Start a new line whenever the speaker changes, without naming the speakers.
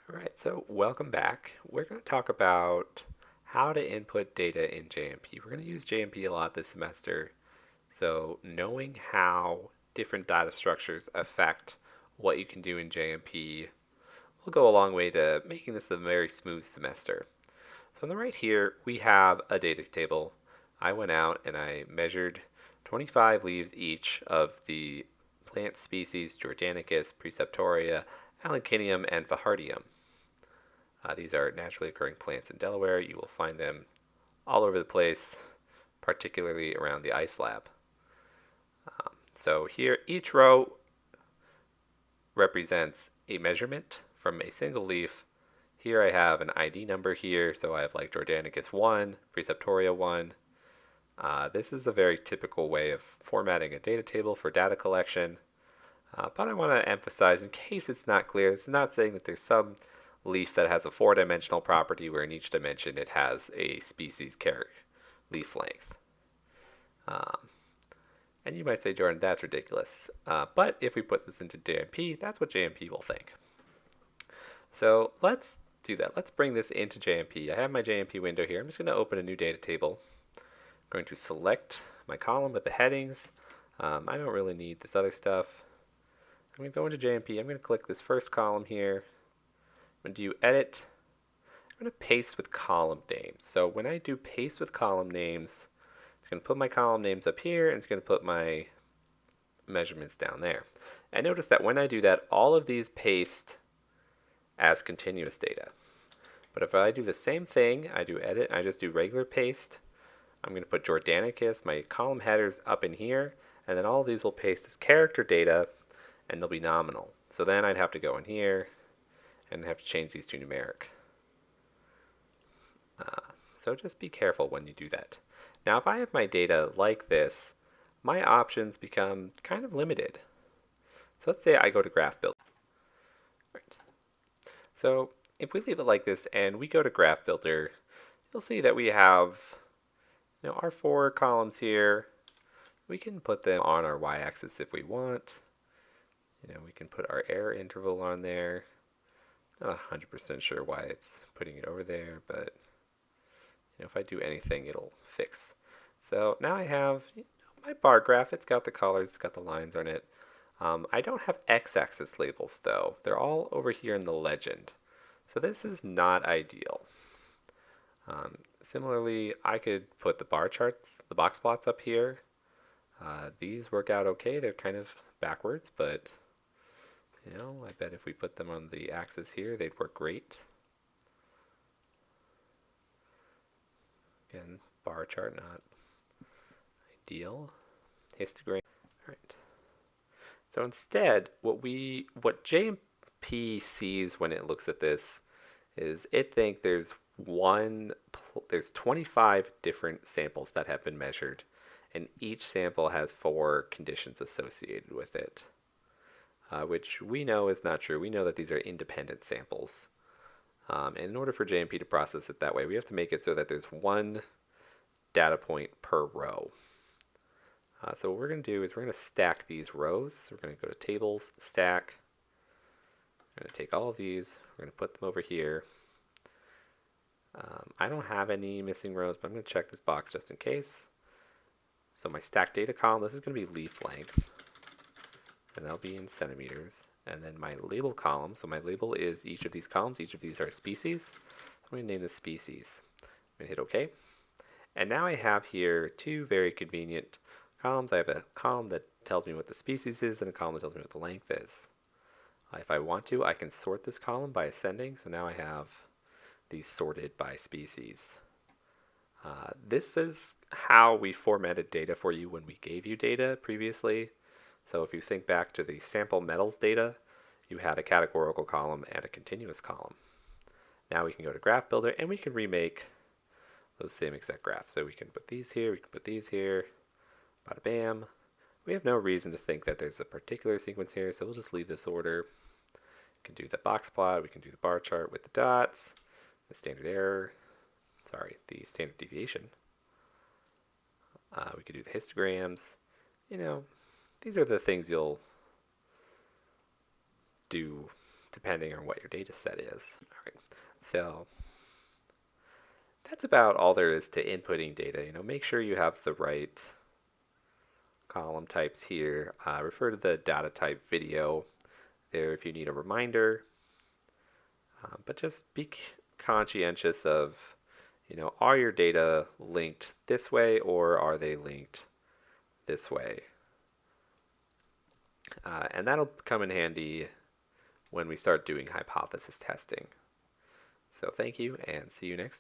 All right, so welcome back. We're going to talk about how to input data in JMP. We're going to use JMP a lot this semester, so knowing how different data structures affect what you can do in JMP will go a long way to making this a very smooth semester. So on the right here, we have a data table. I went out and I measured 25 leaves each of the plant species Jordanicus, Preceptoria, Alicinium, and Fajardium. These are naturally occurring plants in Delaware. You will find them all over the place, particularly around the ice lab. So here, each row represents a measurement from a single leaf. Here I have an ID number here, so I have like Jordanicus 1, Preceptoria 1. This is a very typical way of formatting a data table for data collection. But I want to emphasize, in case it's not clear, this is not saying that there's some leaf that has a four-dimensional property where in each dimension it has a species leaf length. Um, and you might say, Jordan, that's ridiculous. But if we put this into JMP, that's what JMP will think. So let's do that. Let's bring this into JMP. I have my JMP window here. I'm just going to open a new data table. I'm going to select my column with the headings. I don't really need this other stuff. I'm going to go into JMP. I'm going to click this first column here. I'm going to do edit. I'm going to paste with column names. So when I do paste with column names, it's going to put my column names up here and it's going to put my measurements down there. And notice that when I do that, all of these paste as continuous data. But if I do the same thing, I do edit, I just do regular paste. I'm going to put Jordanicus, my column headers up in here, and then all of these will paste as character data and they'll be nominal. So then I'd have to go in here and have to change these to numeric. So just be careful when you do that. Now if I have my data like this, my options become kind of limited. So let's say I go to Graph Builder. Right. So if we leave it like this and we go to Graph Builder, you'll see that we have our four columns here. We can put them on our y-axis if we want. We can put our error interval on there. Not 100% sure why it's putting it over there, but if I do anything, it'll fix. So now I have my bar graph. It's got the colors, it's got the lines on it. I don't have x-axis labels though. They're all over here in the legend. So this is not ideal. Similarly, I could put the bar charts, the box plots up here. These work out okay. They're kind of backwards, but I bet if we put them on the axis here, they'd work great. Again, bar chart not ideal. Histogram. All right. So instead, what JMP sees when it looks at this is it thinks there's 25 different samples that have been measured, and each sample has 4 conditions associated with it. Which we know is not true. We know that these are independent samples. And in order for JMP to process it that way, we have to make it so that there's one data point per row. So what we're going to do is we're going to stack these rows. We're going to go to Tables, Stack. We're going to take all of these. We're going to put them over here. I don't have any missing rows, but I'm going to check this box just in case. So my stack data column, this is going to be leaf length. And that'll be in centimeters. And then my label column, so my label is each of these columns. Each of these are species. I'm going to name this species. I'm going to hit OK. And now I have here 2 very convenient columns. I have a column that tells me what the species is and a column that tells me what the length is. If I want to, I can sort this column by ascending. So now I have these sorted by species. This is how we formatted data for you when we gave you data previously. So if you think back to the sample metals data, you had a categorical column and a continuous column. Now we can go to Graph Builder and we can remake those same exact graphs. So we can put these here, we can put these here, bada bam. We have no reason to think that there's a particular sequence here, so we'll just leave this order. We can do the box plot, we can do the bar chart with the dots, the standard error, the standard deviation. We could do the histograms. These are the things you'll do depending on what your data set is. All right. So that's about all there is to inputting data. Make sure you have the right column types here. Refer to the data type video there if you need a reminder. But just be conscientious of, are your data linked this way or are they linked this way? And that'll come in handy when we start doing hypothesis testing. So thank you and see you next time.